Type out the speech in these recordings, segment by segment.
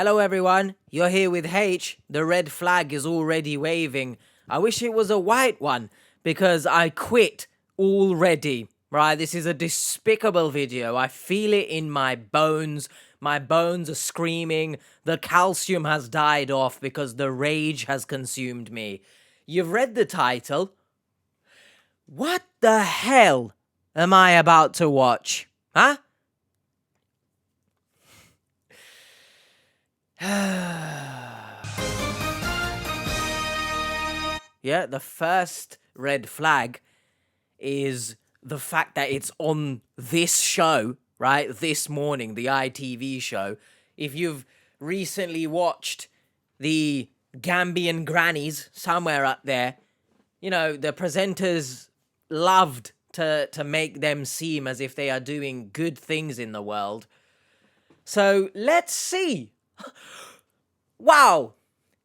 Hello everyone, you're here with H. The red flag is already waving. I wish it was a white one, because I quit already. Right, this is a despicable video. I feel it in my bones. My bones are screaming. The calcium has died off because the rage has consumed me. You've read the title. What the hell am I about to watch? Huh? Yeah, the first red flag is the fact that it's on this show, right? This morning, the ITV show. If you've recently watched the Gambian grannies somewhere up there, you know, the presenters loved to make them seem as if they are doing good things in the world. So let's see. Wow.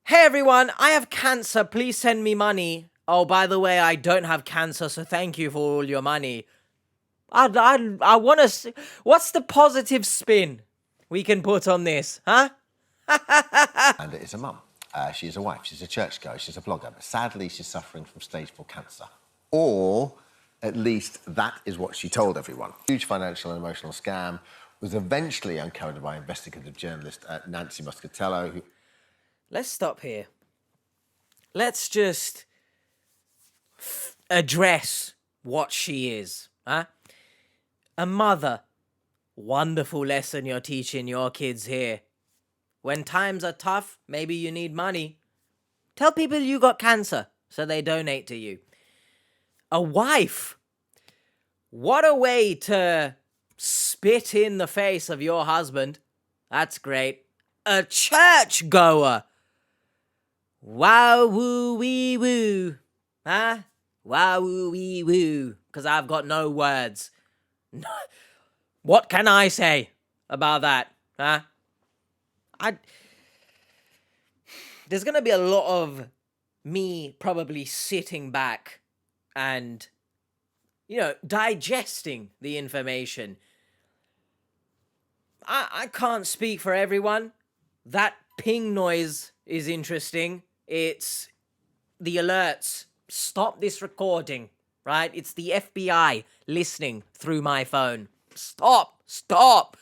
Hey everyone, I have cancer. Please send me money. Oh, by the way, I don't have cancer, so thank you for all your money. I want to see. What's the positive spin we can put on this, huh? And it is a mum. She's a wife. She's a churchgoer. She's a blogger. But sadly, she's suffering from stage 4 cancer. Or, at least, that is what she told everyone. Huge financial and emotional scam was eventually uncovered by investigative journalist Nancy Muscatello, who... Let's stop here. Let's just address what she is, huh? A mother. Wonderful lesson you're teaching your kids here. When times are tough, maybe you need money. Tell people you got cancer so they donate to you. A wife. What a way to spit in the face of your husband. That's great. A churchgoer. Wow, woo, wee, woo. Huh? Wow, woo, wee, woo. Because I've got no words. What can I say about that? Huh? There's going to be a lot of me probably sitting back and, you know, digesting the information. I can't speak for everyone. That ping noise is interesting. It's the alerts. Stop this recording, right? It's the FBI listening through my phone. Stop.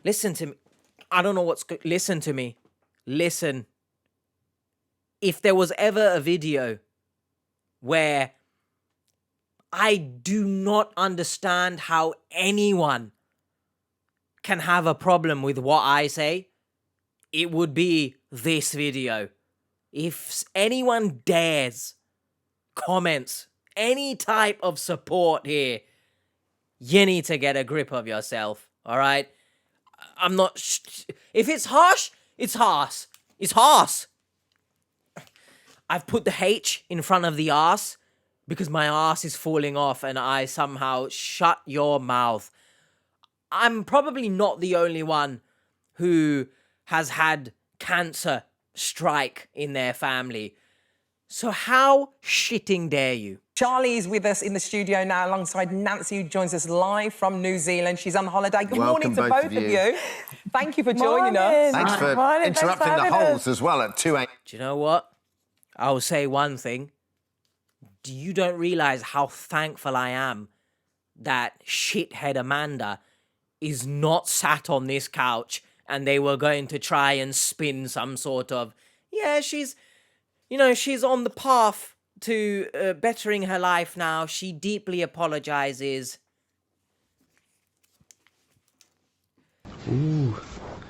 Listen to me. I don't know what's good. Listen to me. Listen. If there was ever a video where I do not understand how anyone can have a problem with what I say, it would be this video. If anyone dares comments any type of support here, you need to get a grip of yourself, all right? I'm not... If it's harsh, it's harsh. It's harsh. I've put the H in front of the arse because my arse is falling off and I somehow shut your mouth. I'm probably not the only one who has had cancer strike in their family. So how shitting dare you? Charlie is with us in the studio now alongside Nancy, who joins us live from New Zealand. She's on holiday. Good morning to both of you. Thank you for joining us. Thanks for interrupting the holes as well at 2 a.m. Do you know what? I'll say one thing. You don't realise how thankful I am that shithead Amanda is not sat on this couch and they were going to try and spin some sort of, yeah, she's on the path to bettering her life now. She deeply apologises. Ooh,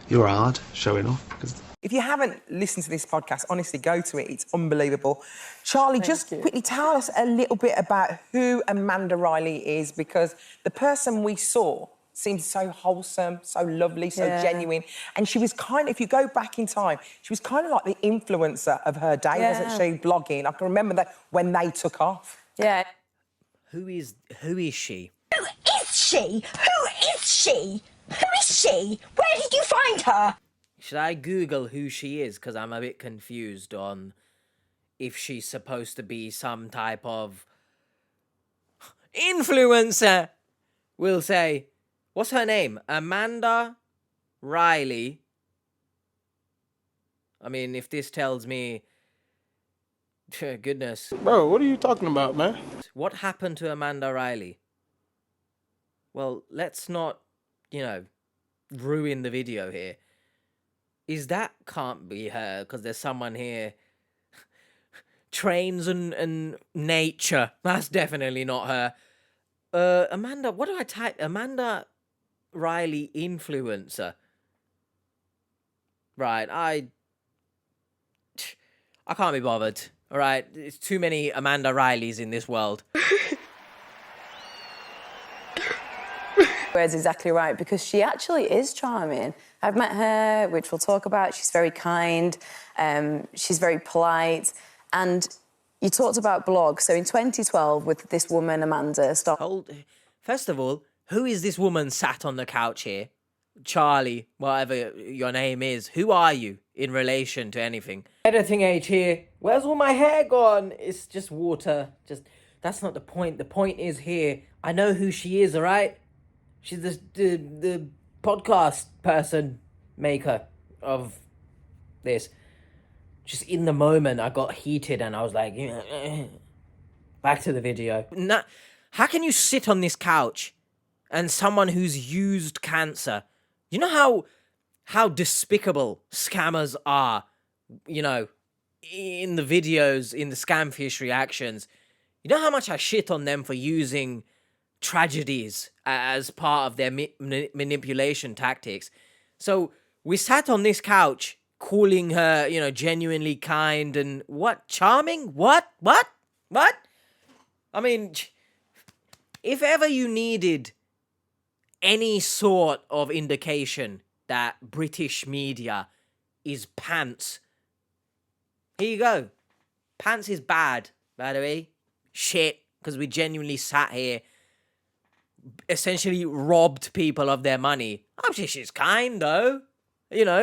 you're hard showing off. If you haven't listened to this podcast, honestly, go to it. It's unbelievable. Charlie, just quickly tell us a little bit about who Amanda Riley is, because the person we saw seemed so wholesome, so lovely, so genuine. And she was kind of, if you go back in time, she was kind of like the influencer of her day, wasn't she? Blogging. I can remember that when they took off. Yeah. Who is she? Who is she? Who is she? Who is she? Where did you find her? Should I Google who she is? Because I'm a bit confused on if she's supposed to be some type of influencer, we'll say. What's her name? Amanda Riley. I mean, if this tells me, goodness, Bro, what are you talking about, man? what happened to Amanda Riley? Well, let's not, ruin the video here. Can't be her, because there's someone here. Trains and nature. That's definitely not her. Amanda, what do I type? Amanda Riley influencer. Right, I can't be bothered. All right, it's too many Amanda Rileys in this world. Where's exactly right, because she actually is charming. I've met her, which we'll talk about. She's very kind, she's very polite, and you talked about blogs. So in 2012, with this woman, Amanda, First of all, who is this woman sat on the couch here? Charlie, whatever your name is. Who are you in relation to anything? Editing age here. Where's all my hair gone? It's just water. That's not the point. The point is here. I know who she is, all right? She's the podcast person maker of this. Just in the moment, I got heated and I was like, back to the video. How can you sit on this couch and someone who's used cancer? You know how despicable scammers are, in the videos, in the scamfish reactions. You know how much I shit on them for using tragedies as part of their manipulation tactics. So we sat on this couch calling her, genuinely kind and charming? What? I mean, if ever you needed any sort of indication that British media is pants, here you go. Pants is bad, by the way. Shit, because we genuinely sat here, essentially robbed people of their money. I'm sure she's kind, though.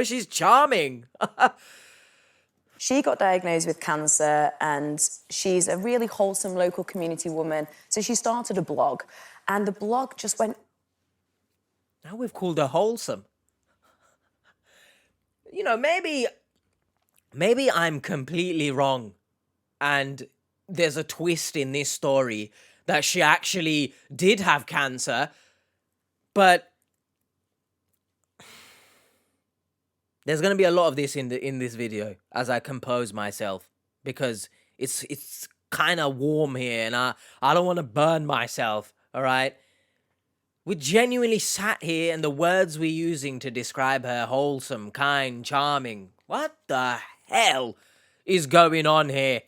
She's charming. She got diagnosed with cancer, and she's a really wholesome local community woman. So she started a blog, and the blog just went... Now we've called her wholesome. Maybe I'm completely wrong, and there's a twist in this story that she actually did have cancer, but there's going to be a lot of this in this video as I compose myself, because it's kind of warm here and I don't want to burn myself, all right? We genuinely sat here and the words we're using to describe her, wholesome, kind, charming. What the hell is going on here?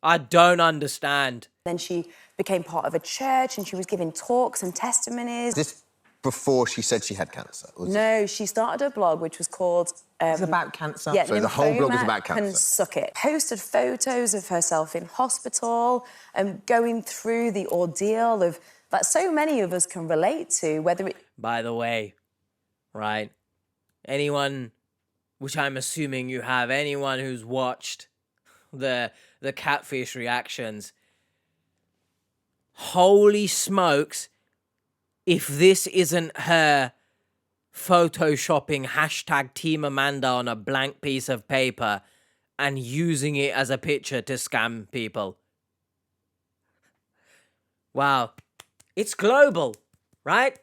I don't understand. Then she became part of a church and she was giving talks and testimonies. This before she said she had cancer? No, she started a blog which was called... It's about cancer. Yeah, so the whole blog was about cancer. Can suck it. Posted photos of herself in hospital and going through the ordeal of that so many of us can relate to, whether it... By the way, right, anyone, which I'm assuming you have, anyone who's watched the catfish reactions, holy smokes, if this isn't her photoshopping hashtag Team Amanda on a blank piece of paper and using it as a picture to scam people. Wow. It's global, right?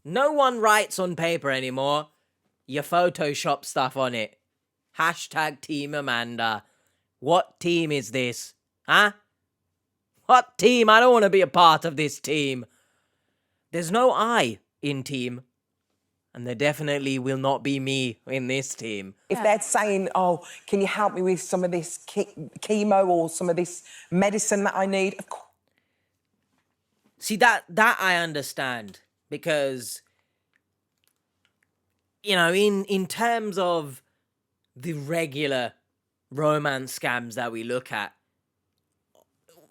No one writes on paper anymore. You Photoshop stuff on it. Hashtag Team Amanda. What team is this? Huh? What team? I don't want to be a part of this team. There's no I in team. And there definitely will not be me in this team. If they're saying, oh, can you help me with some of this chemo or some of this medicine that I need? Of course. See, that I understand. Because, in terms of the regular romance scams that we look at,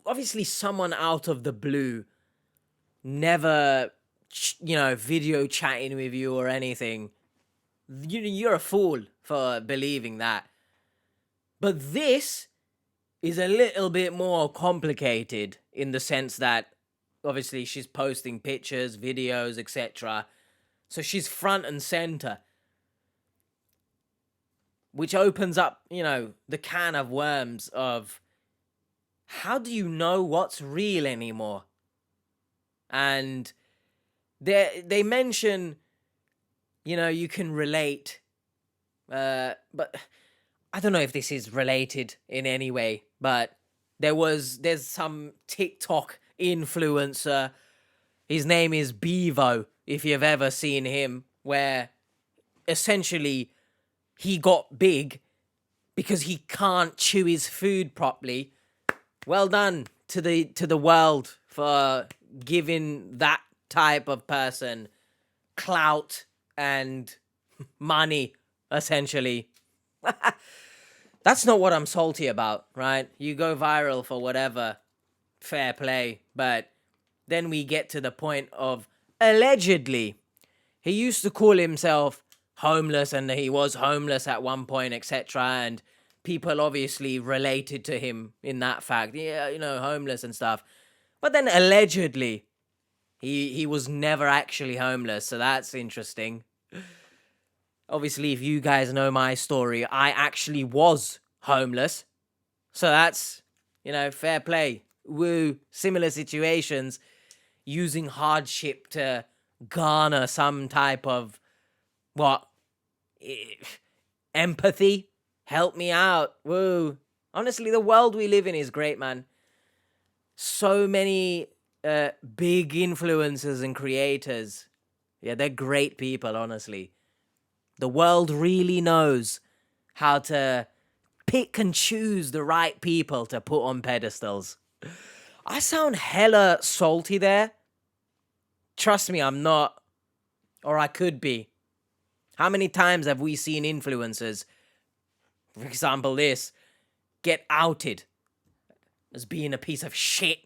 obviously someone out of the blue, never... video chatting with you or anything, you're a fool for believing that. But this is a little bit more complicated in the sense that obviously she's posting pictures, videos, etc. So she's front and center. which opens up, you know, the can of worms of how do you know what's real anymore? And they mention, you know, you can relate, but I don't know if this is related in any way, but there's some TikTok influencer. His name is Bevo, if you've ever seen him, where essentially he got big because he can't chew his food properly. Well done to the world for giving that type of person clout and money, essentially. That's not what I'm salty about, right? You go viral for whatever, fair play. But then we get to the point of allegedly, he used to call himself homeless and he was homeless at one point, etc. And people obviously related to him in that fact. Yeah, you know, homeless and stuff. But then allegedly, he was never actually homeless. So that's interesting. Obviously, if you guys know my story, I actually was homeless. So that's, you know, fair play. Woo, similar situations, using hardship to garner some type of, empathy. Help me out. Woo. Honestly, the world we live in is great, man. So many big influencers and creators. Yeah, they're great people, honestly. The world really knows how to pick and choose the right people to put on pedestals. I sound hella salty there. Trust me, I'm not. Or I could be. How many times have we seen influencers, for example this, get outed as being a piece of shit?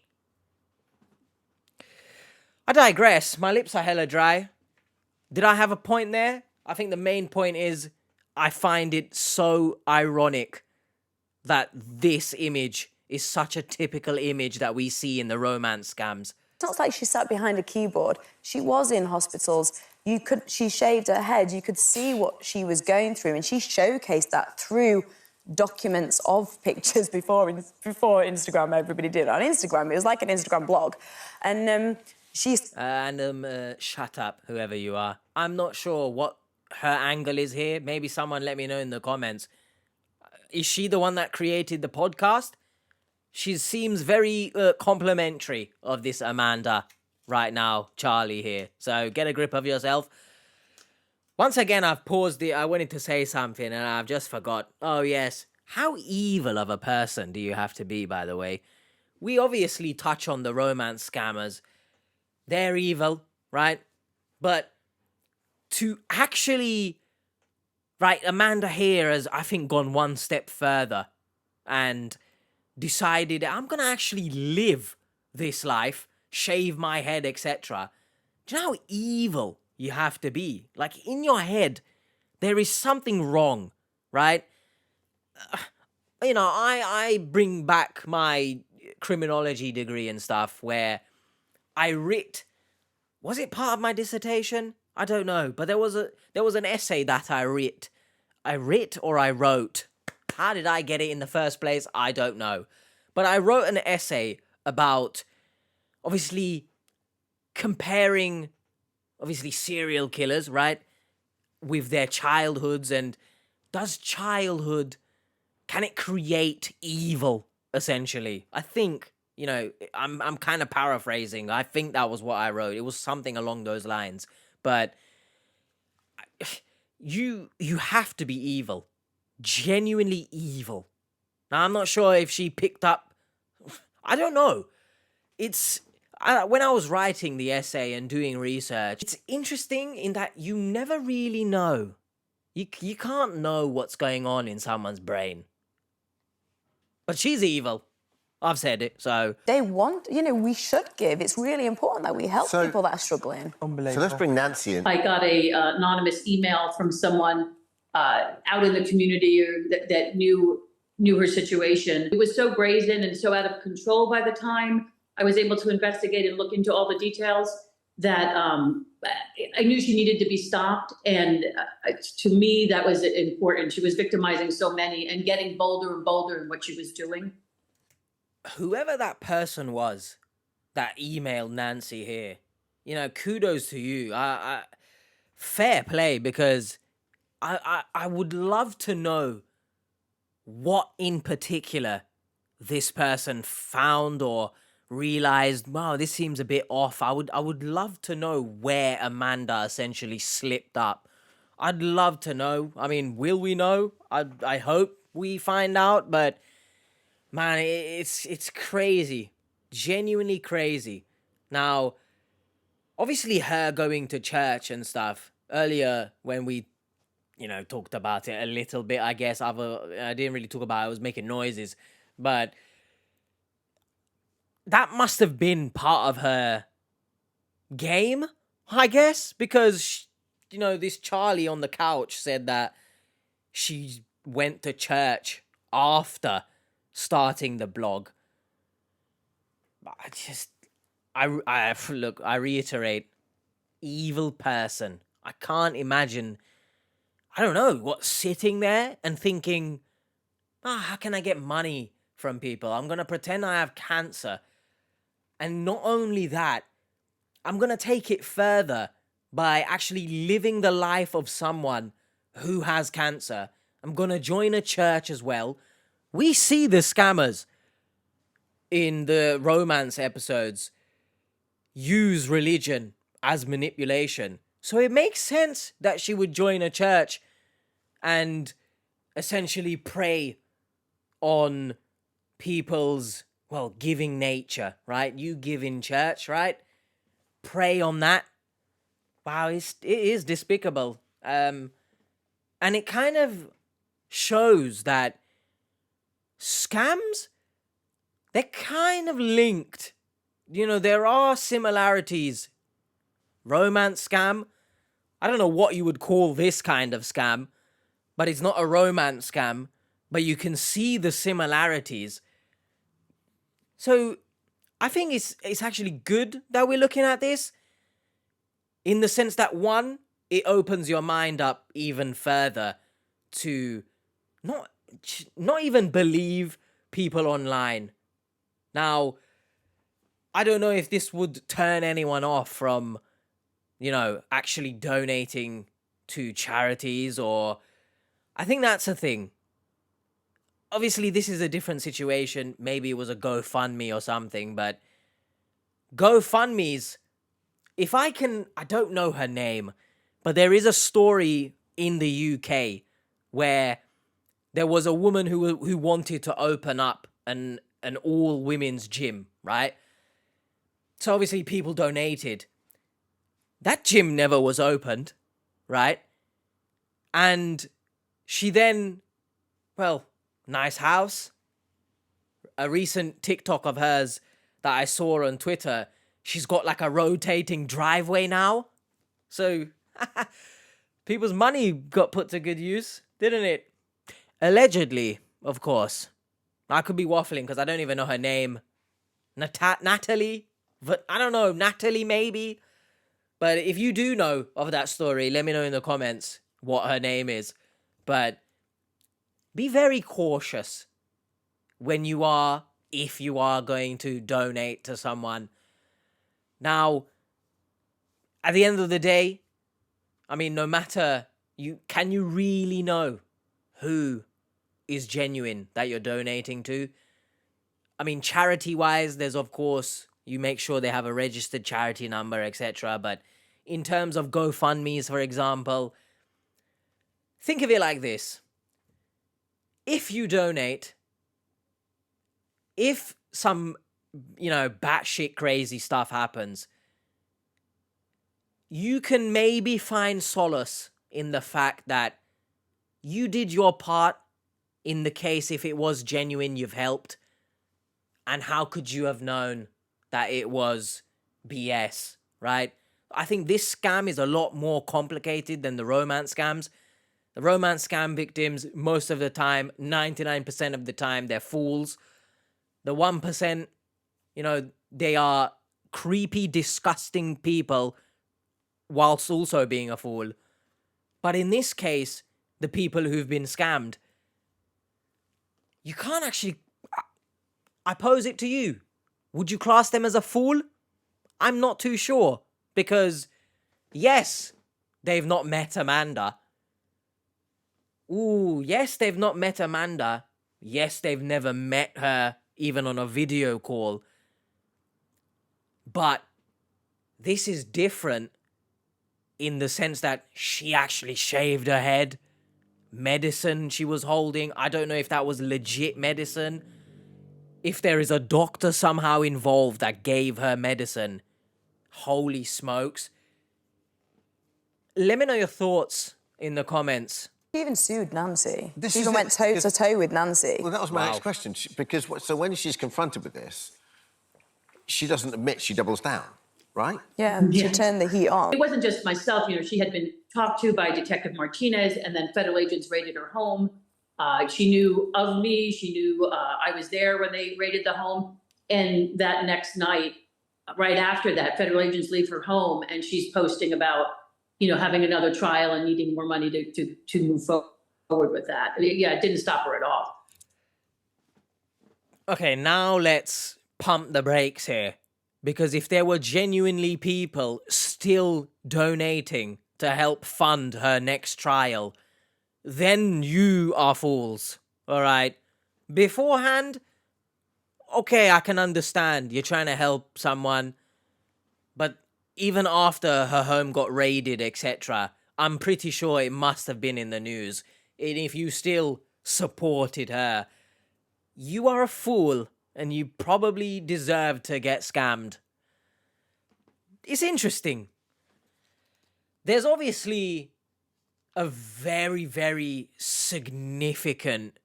I digress. My lips are hella dry. Did I have a point there? I think the main point is I find it so ironic that this image is such a typical image that we see in the romance scams. It's not like she sat behind a keyboard. She was in hospitals. She shaved her head. You could see what she was going through, and she showcased that through documents of pictures before Instagram. Everybody did it on Instagram. It was like an Instagram blog, and she's shut up, whoever you are. I'm not sure what her angle is here. Maybe someone let me know in the comments. Is she the one that created the podcast? She seems very complimentary of this Amanda right now, Charlie here. So get a grip of yourself. Once again, I've paused it. I wanted to say something and I've just forgot. Oh, yes. How evil of a person do you have to be, by the way? We obviously touch on the romance scammers. They're evil, right? But to actually... Right, Amanda here has, I think, gone one step further and decided, I'm going to actually live this life, shave my head, etc. Do you know how evil you have to be? Like, in your head, there is something wrong, right? You know, I bring back my criminology degree and stuff where I writ... Was it part of my dissertation? I don't know, but there was an essay that I writ. I writ or I wrote. How did I get it in the first place? I don't know. But I wrote an essay about, obviously, comparing, obviously, serial killers, right, with their childhoods, and does childhood, can it create evil, essentially? I think, you know, I'm kind of paraphrasing. I think that was what I wrote. It was something along those lines. But you have to be evil. Genuinely evil. Now, I'm not sure if she picked up... I don't know. When I was writing the essay and doing research, it's interesting in that you never really know. You can't know what's going on in someone's brain. But she's evil. I've said it, so... They want, you know, we should give. It's really important that we help people that are struggling. Unbelievable. So let's bring Nancy in. I got a anonymous email from someone out in the community that knew her situation. It was so brazen and so out of control by the time I was able to investigate and look into all the details. that I knew she needed to be stopped. And to me, that was important. She was victimizing so many and getting bolder and bolder in what she was doing. Whoever that person was that emailed Nancy here, kudos to you. Fair play, because I would love to know what in particular this person found or realized. Wow, this seems a bit off. I would love to know where Amanda essentially slipped up. I'd love to know. I mean, will we know? I hope we find out, but man, it's crazy. Genuinely crazy. Now, obviously her going to church and stuff, earlier when we talked about it a little bit, I guess. I didn't really talk about it. I was making noises, but that must have been part of her game, I guess, because this Charlie on the couch said that she went to church after starting the blog. I reiterate, evil person. I can't imagine, I don't know, sitting there and thinking, how can I get money from people? I'm going to pretend I have cancer. And not only that, I'm going to take it further by actually living the life of someone who has cancer. I'm going to join a church as well. We see the scammers in the romance episodes use religion as manipulation. So it makes sense that she would join a church and essentially prey on people's, giving nature, right? You give in church, right? Prey on that. Wow, it is despicable. And it kind of shows that scams, they're kind of linked. There are similarities. Romance scam, I don't know what you would call this kind of scam, but it's not a romance scam, but you can see the similarities. So I think it's actually good that we're looking at this, in the sense that, one, it opens your mind up even further to not even believe people online. Now, I don't know if this would turn anyone off from, actually donating to charities, or I think that's a thing. Obviously, this is a different situation. Maybe it was a GoFundMe or something, but GoFundMe's, I don't know her name, but there is a story in the UK where there was a woman who wanted to open up an all women's gym, right? So obviously people donated. That gym never was opened, right? And she then, nice house. A recent TikTok of hers that I saw on Twitter, she's got like a rotating driveway now. So people's money got put to good use, didn't it? Allegedly, of course. I could be waffling because I don't even know her name. Natalie? But I don't know, Natalie maybe? But if you do know of that story, let me know in the comments what her name is. But be very cautious if you are going to donate to someone. Now, at the end of the day, I mean, no matter, can you really know who is genuine that you're donating to? I mean, charity-wise, there's, of course, you make sure they have a registered charity number, etc. But in terms of GoFundMes, for example, think of it like this. If you donate, if some, batshit crazy stuff happens, you can maybe find solace in the fact that you did your part in the case. If it was genuine, you've helped. And how could you have known that it was BS, right? I think this scam is a lot more complicated than the romance scams. The romance scam victims, most of the time, 99% of the time, they're fools. The 1%, they are creepy, disgusting people whilst also being a fool. But in this case, the people who've been scammed, you can't actually... I pose it to you. Would you class them as a fool? I'm not too sure. Because, yes, they've not met Amanda. Ooh, yes, they've not met Amanda. Yes, they've never met her, even on a video call. But this is different in the sense that she actually shaved her head. Medicine she was holding, I don't know if that was legit medicine. If there is a doctor somehow involved that gave her medicine. Holy smokes. Let me know your thoughts in the comments. She even sued Nancy. This She is even it, went toe to toe with Nancy. Well, that was my Wow. next question. Because so when she's confronted with this, she doesn't admit, she doubles down, right? Yeah, she turned the heat on. It wasn't just myself, she had been talked to by Detective Martinez, and then federal agents raided her home. She knew of me, she knew I was there when they raided the home. And that next night, right after that, federal agents leave her home, and she's posting about, having another trial and needing more money to move forward with that. Yeah, it didn't stop her at all. Okay, now let's pump the brakes here. Because if there were genuinely people still donating to help fund her next trial, then you are fools, all right? Beforehand, okay, I can understand. You're trying to help someone. But even after her home got raided, etc., I'm pretty sure it must have been in the news. And if you still supported her, you are a fool, and you probably deserve to get scammed. It's interesting. There's obviously a very, very significant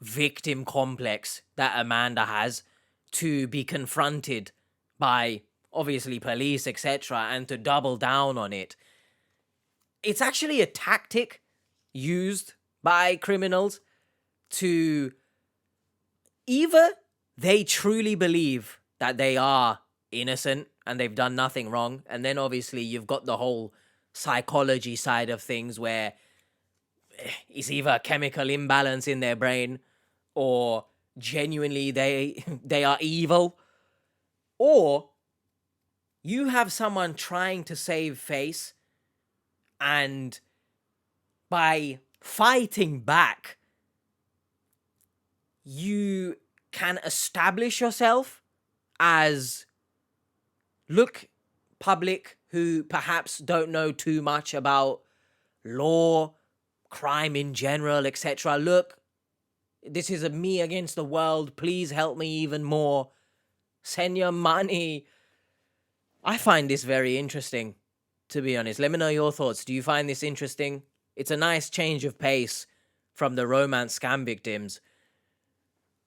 victim complex that Amanda has to be confronted by, obviously, police, etc., and to double down on it. It's actually a tactic used by criminals to... Either they truly believe that they are innocent and they've done nothing wrong, and then obviously you've got the whole psychology side of things where it's either a chemical imbalance in their brain or genuinely they are evil, or you have someone trying to save face, and by fighting back, you can establish yourself as, look, public who perhaps don't know too much about law, crime in general, etc. Look, this is a me against the world. Please help me even more. Send your money. I find this very interesting, to be honest. Let me know your thoughts. Do you find this interesting? It's a nice change of pace from the romance scam victims.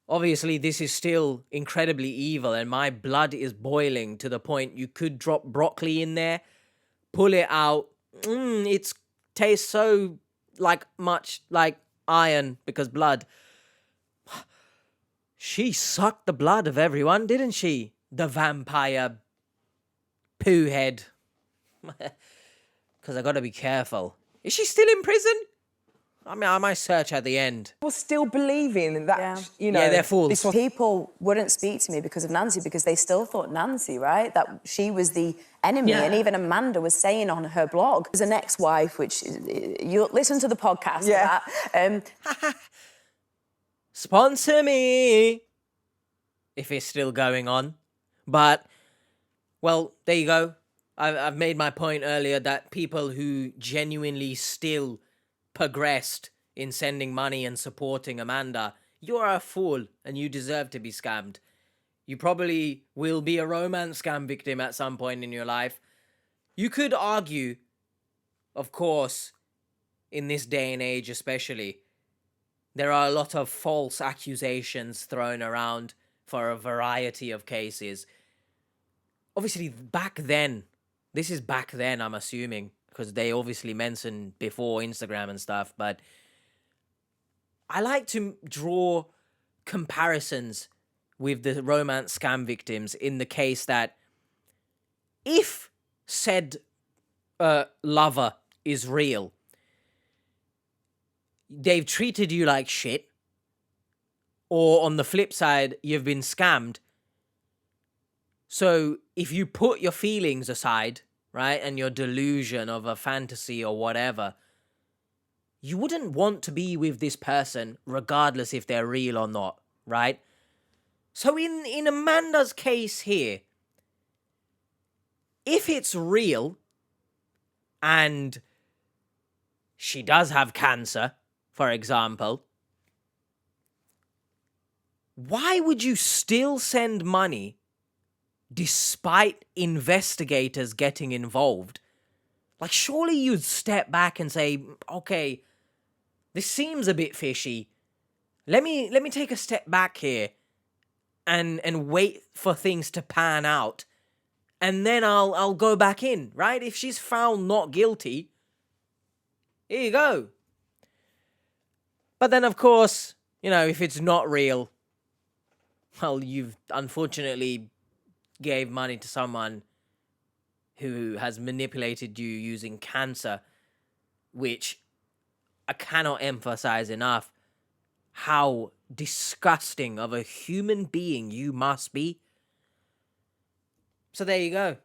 Obviously, this is still incredibly evil, and my blood is boiling to the point you could drop broccoli in there, pull it out. It tastes so much like iron because blood. She sucked the blood of everyone, didn't she? The vampire poo head. Because I gotta be careful. Is she still in prison? I mean, I might search at the end. We're still believing that, Yeah, they're fools. this was... People wouldn't speak to me because of Nancy, because they still thought Nancy, right? That she was the enemy. Yeah. And even Amanda was saying on her blog, as an ex-wife, which you'll listen to the podcast for that. Sponsor me! If it's still going on. But, well, there you go. I've made my point earlier that people who genuinely still progressed in sending money and supporting Amanda, you are a fool and you deserve to be scammed. You probably will be a romance scam victim at some point in your life. You could argue, of course, in this day and age especially, there are a lot of false accusations thrown around for a variety of cases. Obviously, back then, this is back then, I'm assuming, because they obviously mentioned before Instagram and stuff, but I like to draw comparisons with the romance scam victims in the case that if said lover is real, they've treated you like shit, or on the flip side, you've been scammed. So if you put your feelings aside, right, and your delusion of a fantasy or whatever, you wouldn't want to be with this person regardless if they're real or not, right? So in Amanda's case here, if it's real and she does have cancer, for example, why would you still send money despite investigators getting involved? Like, surely you'd step back and say, okay, this seems a bit fishy. Let me take a step back here and wait for things to pan out. And then I'll go back in, right? If she's found not guilty, here you go. But then, of course, you know, if it's not real, well, you've unfortunately gave money to someone who has manipulated you using cancer, which I cannot emphasize enough how disgusting of a human being you must be. So there you go.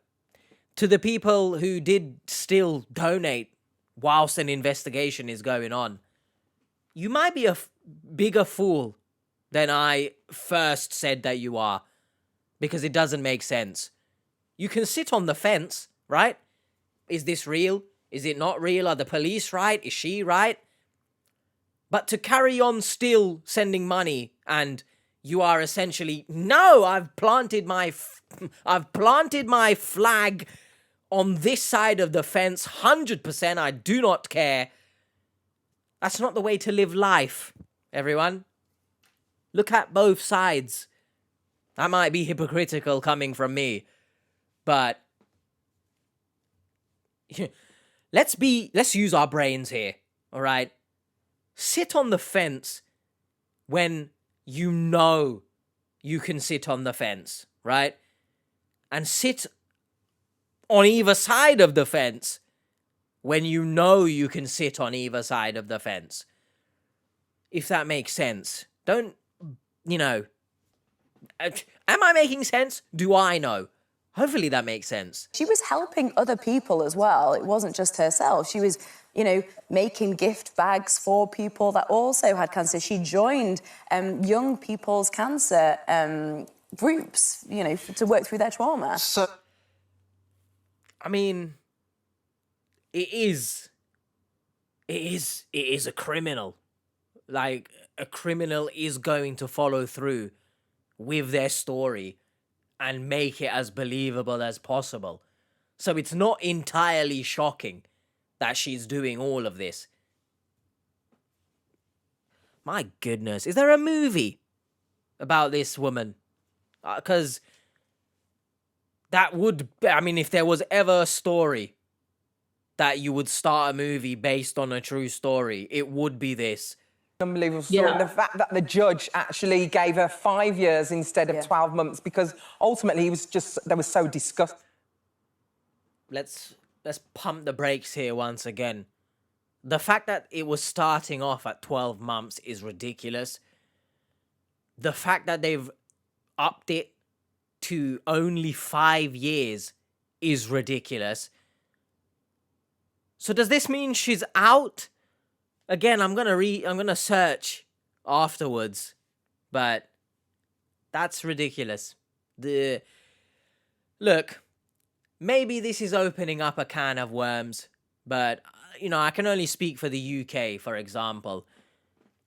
To the people who did still donate whilst an investigation is going on, you might be a bigger fool than I first said that you are, because it doesn't make sense. You can sit on the fence, right? Is this real? Is it not real? Are the police right? Is she right? But to carry on still sending money, and you are essentially, no, I've planted my flag on this side of the fence, 100%, I do not care. That's not the way to live life, everyone. Look at both sides. That might be hypocritical coming from me, but let's use our brains here, all right? Sit on the fence when you know you can sit on the fence, right? And sit on either side of the fence when you know you can sit on either side of the fence. If that makes sense. Don't, you know, am I making sense? Do I know? Hopefully that makes sense. She was helping other people as well. It wasn't just herself. She was, you know, making gift bags for people that also had cancer. She joined young people's cancer groups, you know, to work through their trauma. So, I mean, it is a criminal. Like, a criminal is going to follow through with their story and make it as believable as possible. So it's not entirely shocking that she's doing all of this. My goodness, is there a movie about this woman? Because that would, I mean, if there was ever a story that you would start a movie based on a true story, it would be this. Unbelievable story. Yeah. The fact that the judge actually gave her 5 years instead of 12 months, because ultimately they were so disgusted. Let's pump the brakes here once again. The fact that it was starting off at 12 months is ridiculous. The fact that they've upped it to only 5 years is ridiculous. So does this mean she's out? Again, I'm gonna search afterwards, but that's ridiculous. Look, maybe this is opening up a can of worms, but you know, I can only speak for the UK, for example.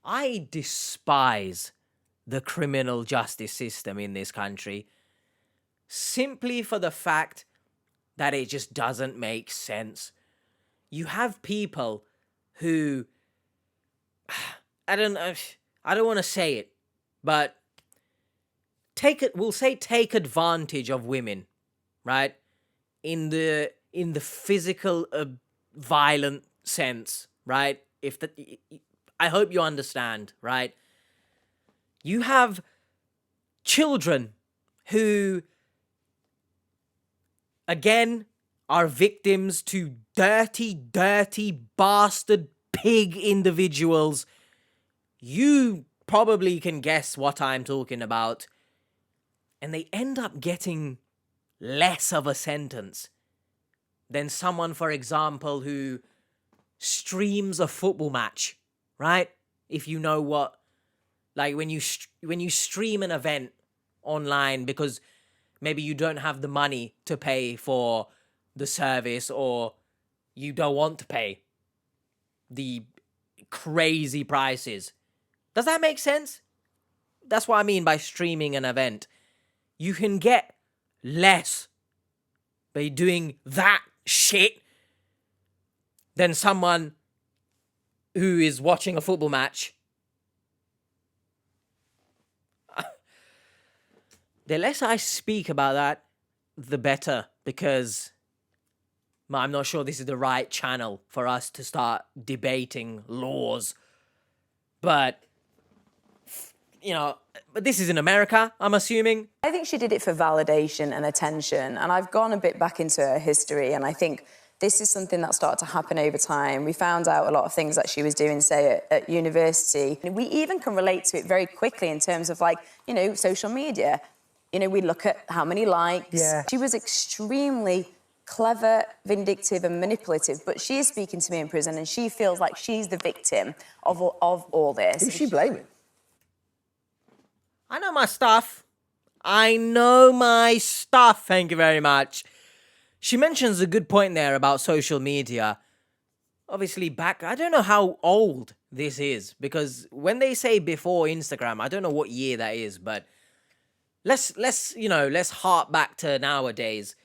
I despise the criminal justice system in this country simply for the fact that it just doesn't make sense. You have people who, I don't want to say it, but we'll say take advantage of women, right? In the physical violent sense, right? I hope you understand, right? You have children who again, are victims to dirty, dirty, bastard pig individuals. You probably can guess what I'm talking about. And they end up getting less of a sentence than someone, for example, who streams a football match, right? If you know what, like when you stream an event online because maybe you don't have the money to pay for the service, or you don't want to pay the crazy prices. Does that make sense? That's what I mean by streaming an event. You can get less by doing that shit than someone who is watching a football match. The less I speak about that, the better, because I'm not sure this is the right channel for us to start debating laws. But, you know, but this is in America, I'm assuming. I think she did it for validation and attention. And I've gone a bit back into her history, and I think this is something that started to happen over time. We found out a lot of things that she was doing, say, at university. We even can relate to it very quickly in terms of, like, you know, social media. You know, we look at how many likes. Yeah. She was extremely clever, vindictive and manipulative, but she is speaking to me in prison and she feels like she's the victim of all this. Who's she blaming? I know my stuff. Thank you very much. She mentions a good point there about social media. Obviously back, I don't know how old this is, because when they say before Instagram, I don't know what year that is, but let's harp back to nowadays.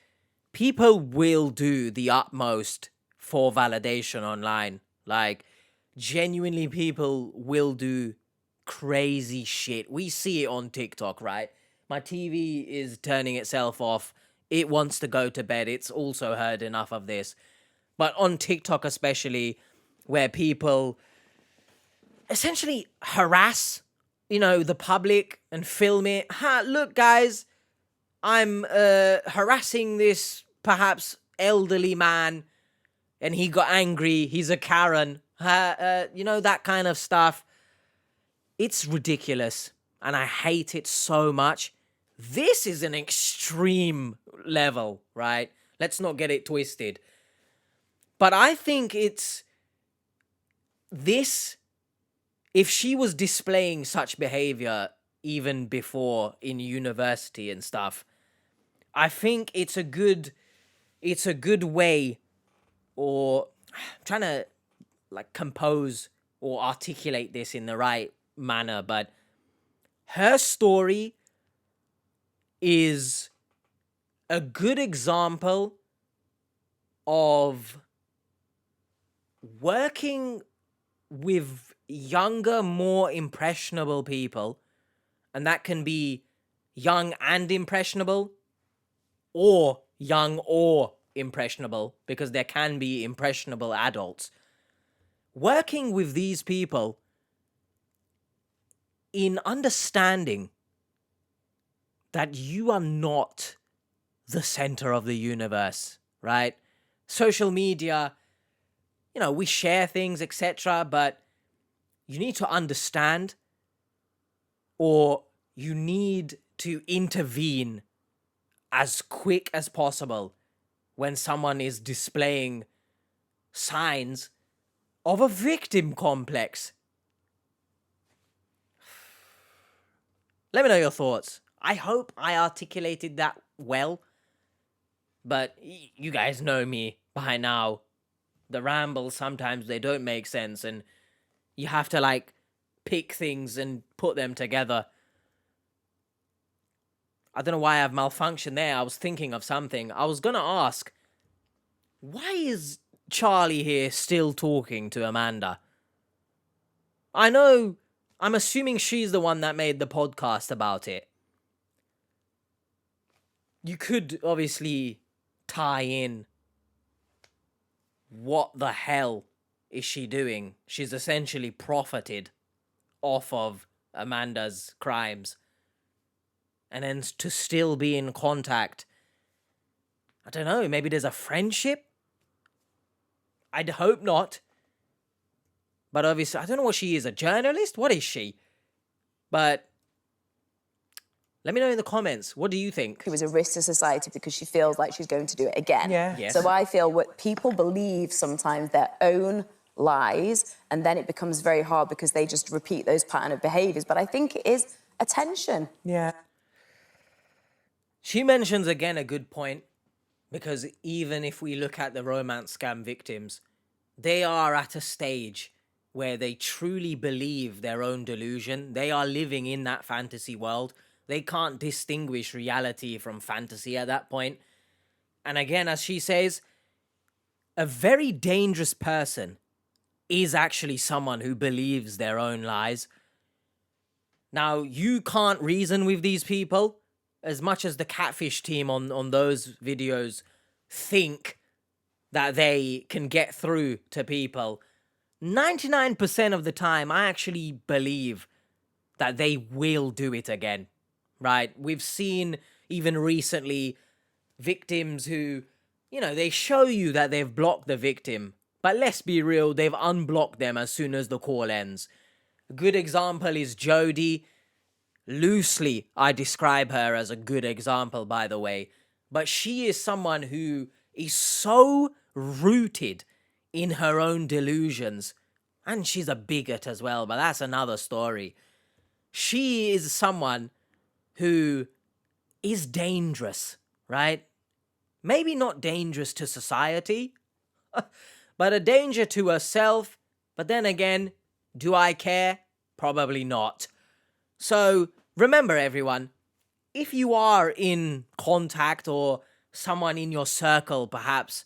People will do the utmost for validation online. Like, genuinely, people will do crazy shit. We see it on TikTok, right? My TV is turning itself off. It wants to go to bed. It's also heard enough of this. But on TikTok especially, where people essentially harass, you know, the public and film it. Look, guys, I'm harassing this perhaps elderly man and he got angry. He's a Karen. You know, that kind of stuff. It's ridiculous and I hate it so much. This is an extreme level, right? Let's not get it twisted. But I think it's this. If she was displaying such behavior even before in university and stuff, I think it's a good way, or I'm trying to like compose or articulate this in the right manner, but her story is a good example of working with younger, more impressionable people, and that can be young and impressionable, or young or impressionable, because there can be impressionable adults. Working with these people in understanding that you are not the center of the universe, right? Social media, you know, we share things, etc., but you need to understand, or you need to intervene as quick as possible when someone is displaying signs of a victim complex. Let me know your thoughts. I hope I articulated that well, but you guys know me by now. The rambles, sometimes they don't make sense, and you have to, like, pick things and put them together. I don't know why I've malfunctioned there. I was thinking of something. I was gonna ask, why is Charlie here still talking to Amanda? I'm assuming she's the one that made the podcast about it. You could obviously tie in what the hell is she doing? She's essentially profited off of Amanda's crimes. And then to still be in contact. I don't know, maybe there's a friendship? I'd hope not. But obviously, I don't know what she is, a journalist? What is she? But let me know in the comments, what do you think? It was a risk to society because she feels like she's going to do it again. Yeah. Yes. So I feel what people believe sometimes their own lies, and then it becomes very hard because they just repeat those pattern of behaviours. But I think it is attention. Yeah. She mentions again a good point, because even if we look at the romance scam victims, they are at a stage where they truly believe their own delusion. They are living in that fantasy world. They can't distinguish reality from fantasy at that point. And again, as she says, a very dangerous person is actually someone who believes their own lies. Now, you can't reason with these people as much as the catfish team on those videos think that they can get through to people. 99% of the time, I actually believe that they will do it again, right? We've seen even recently victims who, you know, they show you that they've blocked the victim, but let's be real, they've unblocked them as soon as the call ends. A good example is Jodie. Loosely, I describe her as a good example, by the way, but she is someone who is so rooted in her own delusions, and she's a bigot as well, but that's another story. She is someone who is dangerous, right? Maybe not dangerous to society, but a danger to herself. But then again, do I care? Probably not. So remember, everyone, if you are in contact or someone in your circle perhaps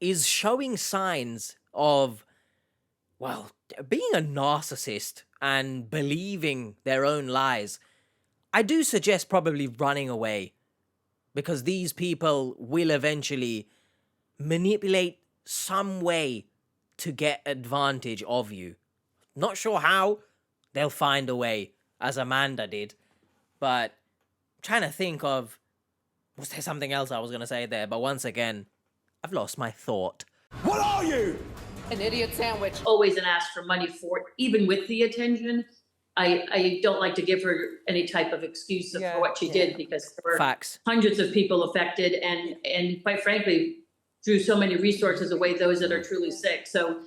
is showing signs of, well, being a narcissist and believing their own lies, I do suggest probably running away, because these people will eventually manipulate some way to get advantage of you. Not sure how, they'll find a way, as Amanda did, but I'm trying to think of, was there something else I was going to say there? But once again, I've lost my thought. What are you? An idiot sandwich. Always and ask for money for it, even with the attention. I don't like to give her any type of excuse Yeah, for what she did, because there were Facts. hundreds of people affected, and quite frankly, drew so many resources away, those that are truly sick. So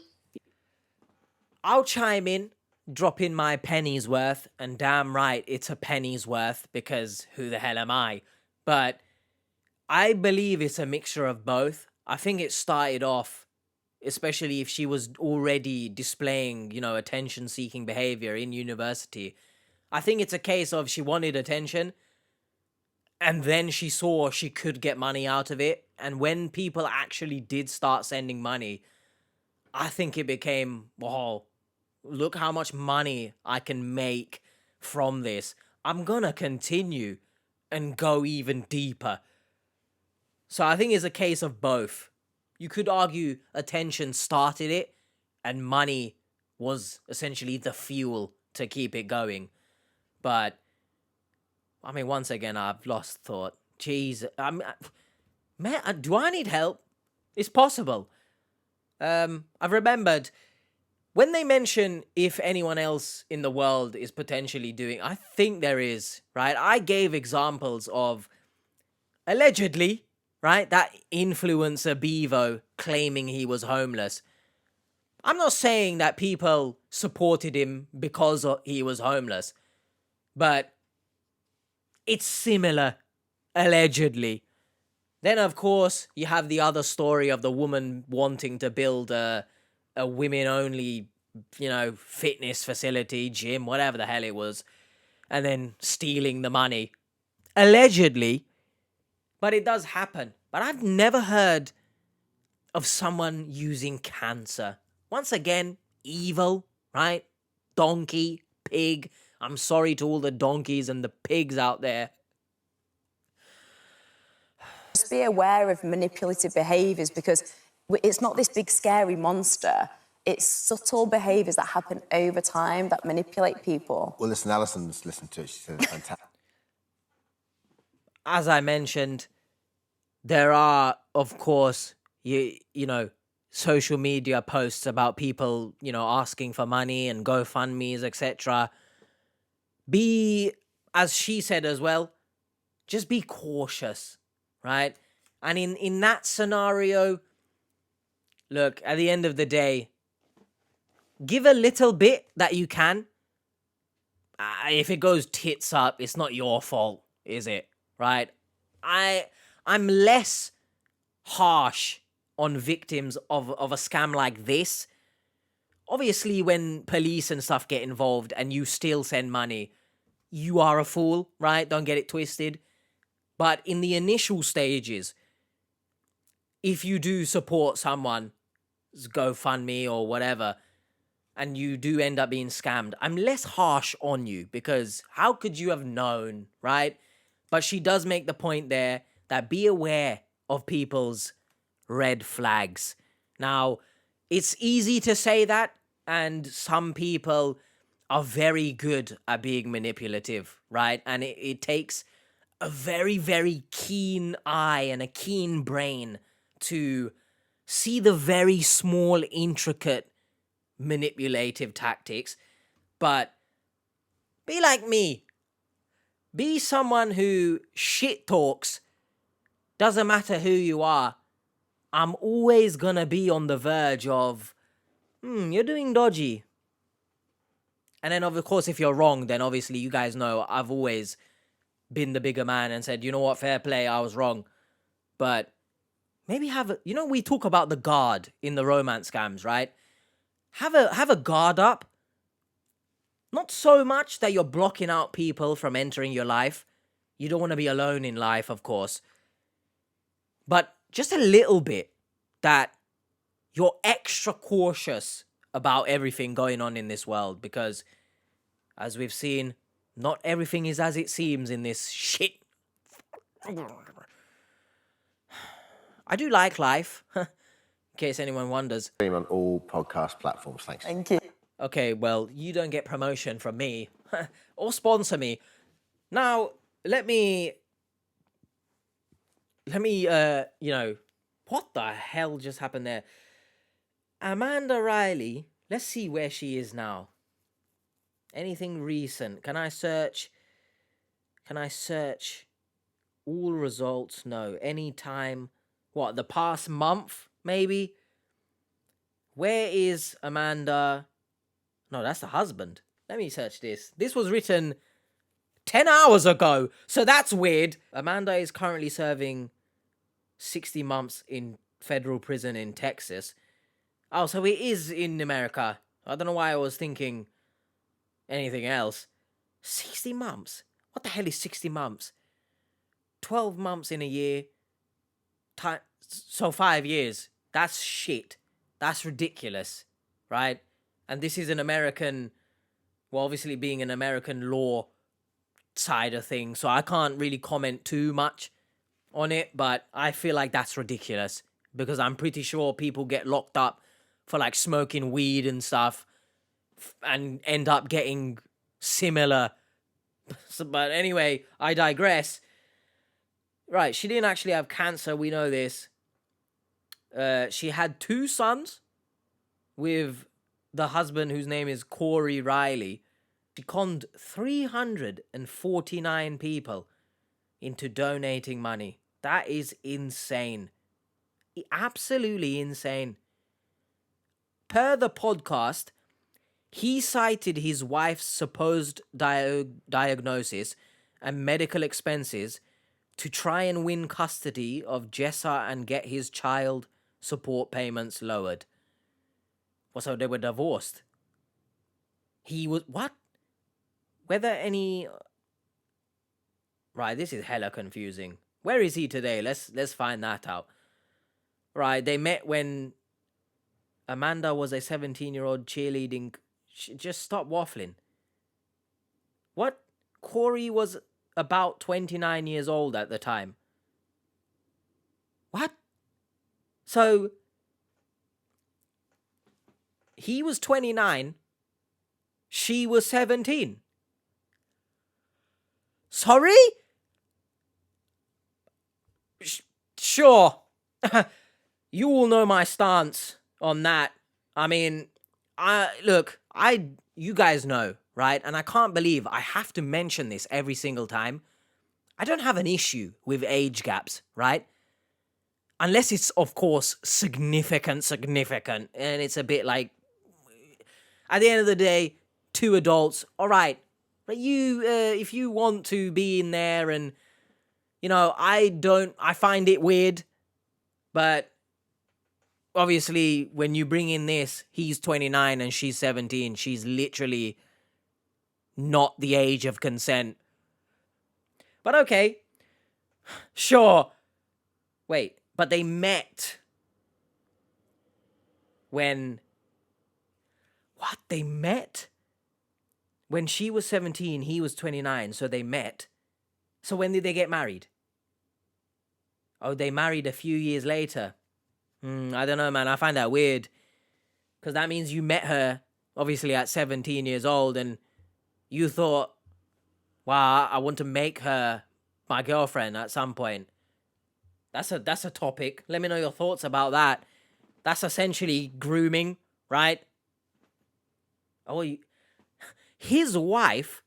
I'll chime in, drop in my penny's worth, and damn right it's a penny's worth, because who the hell am I? But I believe it's a mixture of both. I think it started off, especially if she was already displaying, you know, attention-seeking behavior in university. I think it's a case of she wanted attention, and then she saw she could get money out of it. And when people actually did start sending money, I think it became, wow, look how much money I can make from this. I'm gonna continue and go even deeper. So I think it's a case of both. You could argue attention started it, and money was essentially the fuel to keep it going. But, I mean, once again, I've lost thought. Jeez, man, do I need help? It's possible. I've remembered, when they mention if anyone else in the world is potentially doing, I think there is, right? I gave examples of, allegedly, right, that influencer Bevo claiming he was homeless. I'm not saying that people supported him because he was homeless, but it's similar, allegedly. Then, of course, you have the other story of the woman wanting to build a women-only, you know, fitness facility, gym, whatever the hell it was, and then stealing the money. Allegedly. But it does happen. But I've never heard of someone using cancer. Once again, evil, right? Donkey, pig. I'm sorry to all the donkeys and the pigs out there. Just be aware of manipulative behaviours, because it's not this big scary monster. It's subtle behaviours that happen over time that manipulate people. Well, listen, Alison's listened to it. She said it's fantastic. As I mentioned, there are, of course, you know, social media posts about people, you know, asking for money and GoFundMe's, etc. Be, as she said as well, just be cautious, right? And in that scenario, look, at the end of the day, give a little bit that you can. If it goes tits up, it's not your fault, is it? Right? I'm less harsh on victims of a scam like this. Obviously, when police and stuff get involved and you still send money, you are a fool, right? Don't get it twisted. But in the initial stages, if you do support someone's GoFundMe or whatever, and you do end up being scammed, I'm less harsh on you, because how could you have known, right? But she does make the point there that be aware of people's red flags. Now, it's easy to say that, and some people are very good at being manipulative, right? And it takes a very, very keen eye and a keen brain to see the very small, intricate, manipulative tactics. But be like me. Be someone who shit talks. Doesn't matter who you are. I'm always gonna be on the verge of, you're doing dodgy. And then, of course, if you're wrong, then obviously you guys know I've always been the bigger man and said, you know what, fair play, I was wrong. But maybe we talk about the guard in the romance scams, right? Have a guard up. Not so much that you're blocking out people from entering your life. You don't want to be alone in life, of course. But just a little bit that you're extra cautious about everything going on in this world, because as we've seen, not everything is as it seems in this shit. I do like life, in case anyone wonders. Stream on all podcast platforms. Thanks. Thank you. Okay, well, you don't get promotion from me or sponsor me. Now, let me, what the hell just happened there? Amanda Riley, let's see where she is now. Anything recent? Can I search all results? No. Anytime, what, the past month, maybe? Where is Amanda? No, that's the husband. Let me search this. This was written 10 hours ago, so that's weird. Amanda is currently serving 60 months in federal prison in Texas. Oh, so it is in America. I don't know why I was thinking anything else. 60 months? What the hell is 60 months? 12 months in a year. So 5 years. That's shit. That's ridiculous, right? And this is an American, well, obviously being an American law side of things, so I can't really comment too much on it, but I feel like that's ridiculous, because I'm pretty sure people get locked up for like smoking weed and stuff and end up getting similar. But anyway, I digress. Right, she didn't actually have cancer, we know this. She had 2 sons with the husband whose name is Corey Riley. She conned 349 people into donating money. That is insane. Absolutely insane. Per the podcast, he cited his wife's supposed diagnosis and medical expenses to try and win custody of Jessa and get his child support payments lowered. Well, so they were divorced. He was... What? Whether any... Right, this is hella confusing. Where is he today? Let's find that out. Right, they met when Amanda was a 17-year-old cheerleading... Just stop waffling. What? Corey was about 29 years old at the time. What? So... He was 29. She was 17. Sorry? Sure. You all know my stance on that. I mean, you guys know, right? And I can't believe I have to mention this every single time. I don't have an issue with age gaps, right? Unless it's, of course, significant, and it's a bit like, at the end of the day, two adults, all right. But if you want to be in there and, I find it weird, but obviously when you bring in this, he's 29 and she's 17, she's literally not the age of consent. But okay, sure. Wait, but they met when... What? They met? When she was 17, he was 29, so they met. So when did they get married? Oh, they married a few years later. I don't know, man. I find that weird. Because that means you met her, obviously, at 17 years old, and you thought, wow, I want to make her my girlfriend at some point. That's a topic. Let me know your thoughts about that. That's essentially grooming, right? Oh, his wife,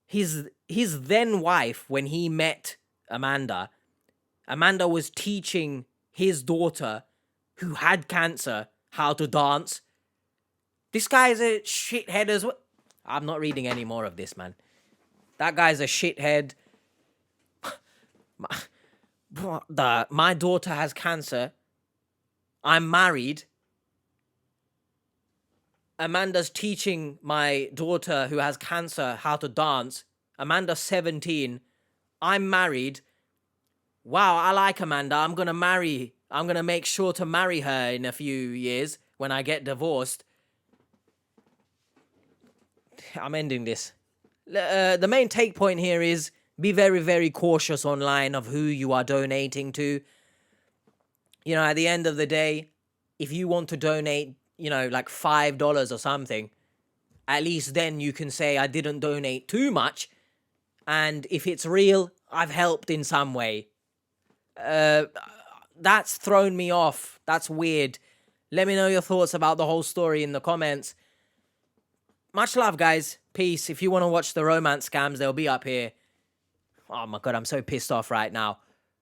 his then wife, when he met Amanda was teaching his daughter, who had cancer, how to dance. This guy's a shithead as well. I'm not reading any more of this, man. That guy's a shithead. My daughter has cancer. I'm married. Amanda's teaching my daughter who has cancer how to dance. Amanda's 17. I'm married. Wow, I like Amanda. I'm going to make sure to marry her in a few years when I get divorced. I'm ending this. The main take point here is be very, very cautious online of who you are donating to. At the end of the day, if you want to donate, like $5 or something, at least then you can say, I didn't donate too much. And if it's real, I've helped in some way. That's thrown me off. That's weird. Let me know your thoughts about the whole story in the comments. Much love, guys. Peace. If you want to watch the romance scams, they'll be up here. Oh my God, I'm so pissed off right now.